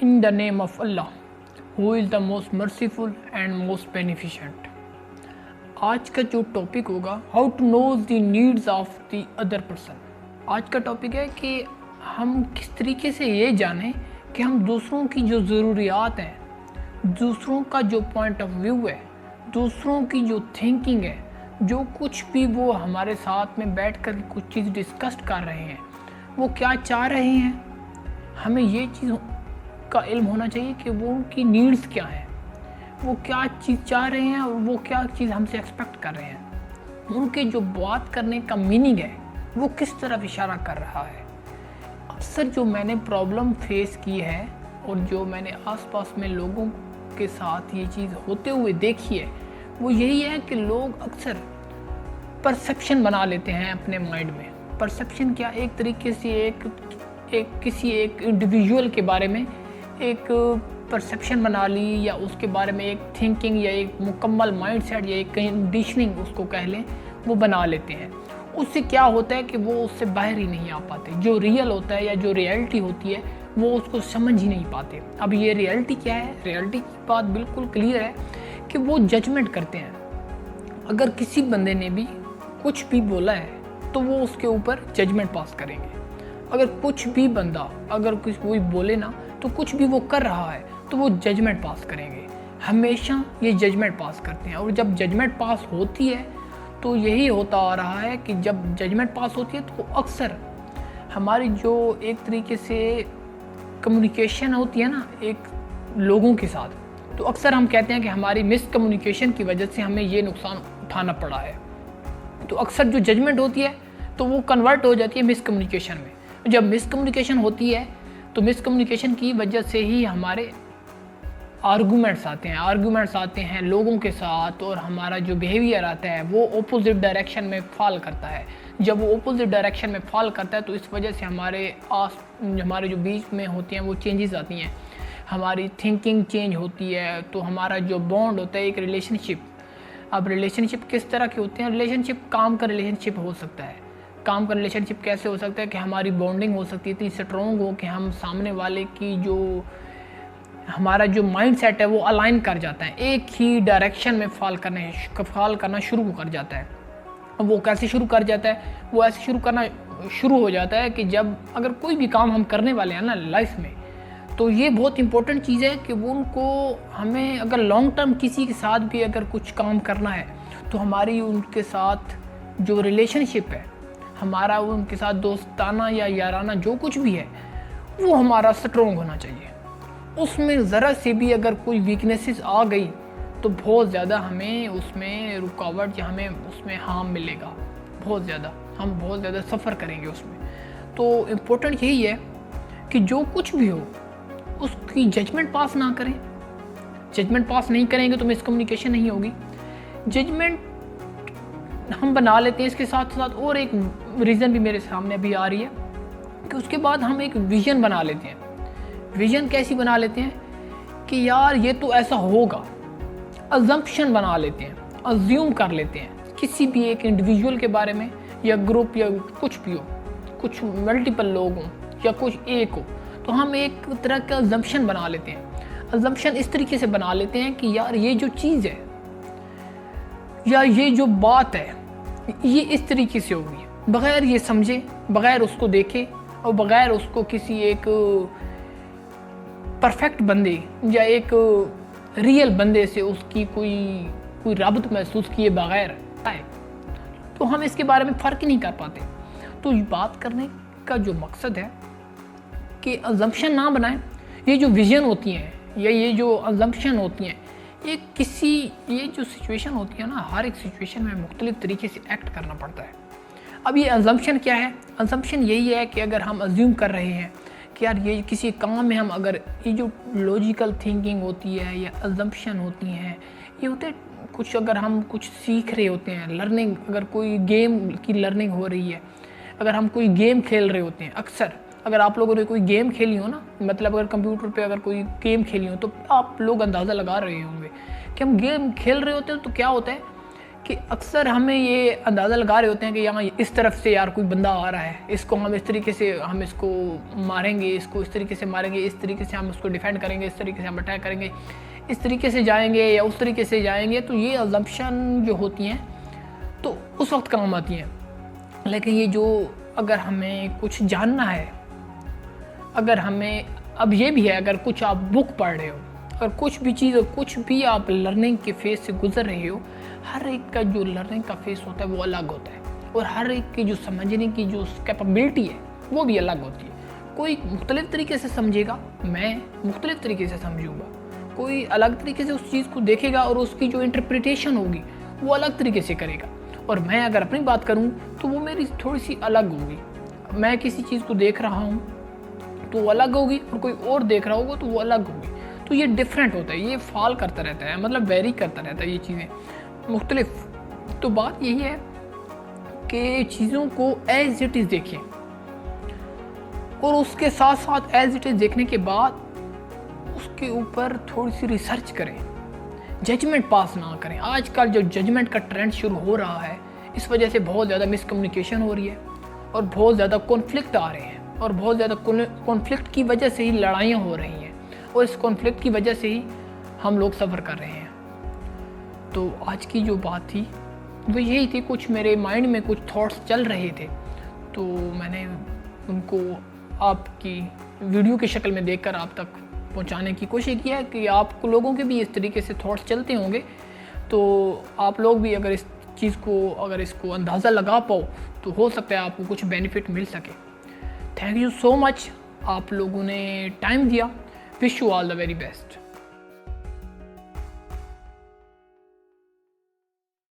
In the name of Allah, who is the most merciful and most beneficent. आज का जो topic होगा, how to know the needs of the other person. आज का topic है कि हम किस तरीके से ये जानें कि हम दूसरों की जो ज़रूरियात हैं, दूसरों का जो पॉइंट ऑफ व्यू है, दूसरों की जो थिंकिंग है, जो कुछ भी वो हमारे साथ में बैठ कर कुछ चीज़ डिस्कस कर रहे हैं, वो क्या चाह रहे हैं। हमें ये चीज़ का इल्म होना चाहिए कि वो उनकी नीड्स क्या हैं, वो क्या चीज़ चाह रहे हैं और वो क्या चीज़ हमसे एक्सपेक्ट कर रहे हैं। उनके जो बात करने का मीनिंग है वो किस तरफ इशारा कर रहा है। अक्सर जो मैंने प्रॉब्लम फेस की है और जो मैंने आसपास में लोगों के साथ ये चीज़ होते हुए देखी है, वो यही है कि लोग अक्सर परसेप्शन बना लेते हैं अपने माइंड में। परसेप्शन क्या, एक तरीके से किसी एक इंडिविजुअल के बारे में एक परसेप्शन बना ली, या उसके बारे में एक थिंकिंग या एक मुकम्मल माइंडसेट या एक कंडीशनिंग उसको कह लें, वो बना लेते हैं। उससे क्या होता है कि वो उससे बाहर ही नहीं आ पाते। जो रियल होता है या जो रियलिटी होती है वो उसको समझ ही नहीं पाते। अब ये रियलिटी क्या है? रियलिटी की बात बिल्कुल क्लियर है कि वो जजमेंट करते हैं। अगर किसी बंदे ने भी कुछ भी बोला है तो वो उसके ऊपर जजमेंट पास करेंगे। अगर कुछ भी बंदा अगर कोई बोले ना तो कुछ भी वो कर रहा है तो वो जजमेंट पास करेंगे। हमेशा ये जजमेंट पास करते हैं। और जब जजमेंट पास होती है तो यही होता आ रहा है कि जब जजमेंट पास होती है तो अक्सर हमारी जो एक तरीके से कम्युनिकेशन होती है ना एक लोगों के साथ, तो अक्सर हम कहते हैं कि हमारी मिसकम्युनिकेशन की वजह से हमें ये नुकसान उठाना पड़ा है। तो अक्सर जो जजमेंट होती है तो वो कन्वर्ट हो जाती है मिसकम्युनिकेशन में। जब मिसकम्युनिकेशन होती है तो मिसकम्युनिकेशन की वजह से ही हमारे आर्गूमेंट्स आते हैं लोगों के साथ, और हमारा जो बिहेवियर आता है वो ऑपोजिट डायरेक्शन में फॉल करता है। जब वो ऑपोजिट डायरेक्शन में फॉल करता है तो इस वजह से हमारे जो बीच में होती हैं वो चेंजेस आती हैं, हमारी थिंकिंग चेंज होती है। तो हमारा जो बॉन्ड होता है एक रिलेशनशिप, अब रिलेशनशिप किस तरह के होते हैं? रिलेशनशिप काम का रिलेशनशिप हो सकता है। काम का रिलेशनशिप कैसे हो सकता है कि हमारी बॉन्डिंग हो सकती है इतनी स्ट्रॉन्ग हो कि हम सामने वाले की जो हमारा जो माइंड सेट है वो अलाइन कर जाता है, एक ही डायरेक्शन में फॉल करना शुरू कर जाता है। वो कैसे शुरू कर जाता है? वो ऐसे शुरू हो जाता है कि जब अगर कोई भी काम हम करने वाले हैं ना लाइफ में, तो ये बहुत इंपॉर्टेंट चीज़ है कि वो उनको हमें अगर लॉन्ग टर्म किसी के साथ भी अगर कुछ काम करना है तो हमारी उनके साथ जो रिलेशनशिप है, हमारा उनके साथ दोस्ताना या याराना जो कुछ भी है वो हमारा स्ट्रॉन्ग होना चाहिए। उसमें ज़रा से भी अगर कोई वीकनेसेस आ गई तो बहुत ज़्यादा हमें उसमें रुकावट या हमें उसमें हार्म मिलेगा, हम बहुत ज़्यादा सफ़र करेंगे उसमें। तो इम्पोर्टेंट यही है कि जो कुछ भी हो उसकी जजमेंट पास ना करें। जजमेंट पास नहीं करेंगे तो मिसकम्युनिकेशन नहीं होगी। जजमेंट हम बना लेते हैं, इसके साथ साथ और एक रीज़न भी मेरे सामने अभी आ रही है कि उसके बाद हम एक विज़न बना लेते हैं। विज़न कैसी बना लेते हैं कि यार ये तो ऐसा होगा। अजम्पशन बना लेते हैं, अज्यूम कर लेते हैं किसी भी एक इंडिविजुअल के बारे में, या ग्रुप या कुछ भी हो, कुछ मल्टीपल लोग हों या कुछ एक हो, तो हम एक तरह का अजम्पशन बना लेते हैं। अजम्पशन इस तरीके से बना लेते हैं कि यार ये जो चीज़ है या ये जो बात है ये इस तरीके से होगी, बग़ैर ये समझे, बग़ैर उसको देखे और बग़ैर उसको किसी एक परफेक्ट बंदे या एक रियल बंदे से उसकी कोई रब्त महसूस किए बग़ैर आए, तो हम इसके बारे में फ़र्क ही नहीं कर पाते। तो ये बात करने का जो मकसद है कि अजम्पशन ना बनाएं। ये जो विज़न होती हैं या ये जो अजम्पशन होती हैं, ये जो सिचुएशन होती है ना, हर एक सिचुएशन में मुख्तलिफ तरीके से एक्ट करना पड़ता है। अब ये अजम्पशन क्या है? अजम्पशन यही है कि अगर हम अज्यूम कर रहे हैं कि यार ये किसी काम में हम अगर ये जो लॉजिकल थिंकिंग होती है या अजम्पशन होती हैं, ये होते हैं कुछ, अगर हम कुछ सीख रहे होते हैं, लर्निंग, अगर कोई गेम की लर्निंग हो रही है, अगर हम कोई गेम खेल रहे होते हैं, अक्सर अगर आप लोगों ने कोई गेम खेली हो ना, मतलब अगर कंप्यूटर पे अगर कोई गेम खेली हो तो आप लोग अंदाज़ा लगा रहे होंगे कि हम गेम खेल रहे होते हैं तो क्या होता है कि अक्सर हमें ये अंदाज़ा लगा रहे होते हैं कि यहाँ इस तरफ से यार कोई बंदा आ रहा है, इसको हम इस तरीके से हम इसको मारेंगे, इसको इस तरीके से मारेंगे, इस तरीके से हम उसको डिफेंड करेंगे, इस तरीके से हम अटैक करेंगे, इस तरीके से जाएंगे या उस तरीके से जाएंगे। तो ये अजम्पशन जो होती हैं तो उस वक्त काम आती हैं। लेकिन ये जो अगर हमें कुछ जानना है, अगर हमें अब ये भी है, अगर कुछ आप बुक पढ़ रहे हो, अगर कुछ भी चीज़, कुछ भी आप लर्निंग के फेज़ से गुजर रहे हो, हर एक का जो लर्निंग का फेस होता है वो अलग होता है, और हर एक की जो समझने की जो कैपेबिलिटी है वो भी अलग होती है। कोई मुख्तलिफ़ तरीके से समझेगा, मैं मुख्तलिफ़ तरीके से समझूंगा, कोई अलग तरीके से उस चीज़ को देखेगा और उसकी जो इंटरप्रिटेशन होगी वो अलग तरीके से करेगा। और मैं अगर अपनी बात करूँ तो वो मेरी थोड़ी सी अलग होगी। मैं किसी चीज़ को देख रहा हूँ तो वो अलग होगी, और कोई और देख रहा होगा तो वो अलग होगी। तो ये डिफरेंट होता है, ये फॉल करता रहता है, मतलब वेरी करता रहता है ये चीज़ें मुख्तलिफ। तो बात यही है कि चीज़ों को एज इट इज़ देखें, और उसके साथ साथ एज इट इज़ देखने के बाद उसके ऊपर थोड़ी सी रिसर्च करें, जजमेंट पास ना करें। आजकल जो जजमेंट का ट्रेंड शुरू हो रहा है, इस वजह से बहुत ज़्यादा मिसकम्युनिकेशन हो रही है, और बहुत ज़्यादा कॉन्फ्लिक्ट आ रहे हैं, और बहुत ज़्यादा कॉन्फ्लिक्ट की वजह से ही लड़ाइयाँ हो रही हैं, और इस कॉन्फ्लिक्ट की वजह से ही हम लोग सफ़र कर रहे हैं। तो आज की जो बात थी वो यही थी, कुछ मेरे माइंड में कुछ थॉट्स चल रहे थे, तो मैंने उनको आपकी वीडियो की शक्ल में देखकर आप तक पहुंचाने की कोशिश की है कि आप लोगों के भी इस तरीके से थॉट्स चलते होंगे, तो आप लोग भी अगर इस चीज़ को, अगर इसको अंदाज़ा लगा पाओ तो हो सकता है आपको कुछ बेनिफिट मिल सके। थैंक यू सो मच, आप लोगों ने टाइम दिया। Wish you all the very best.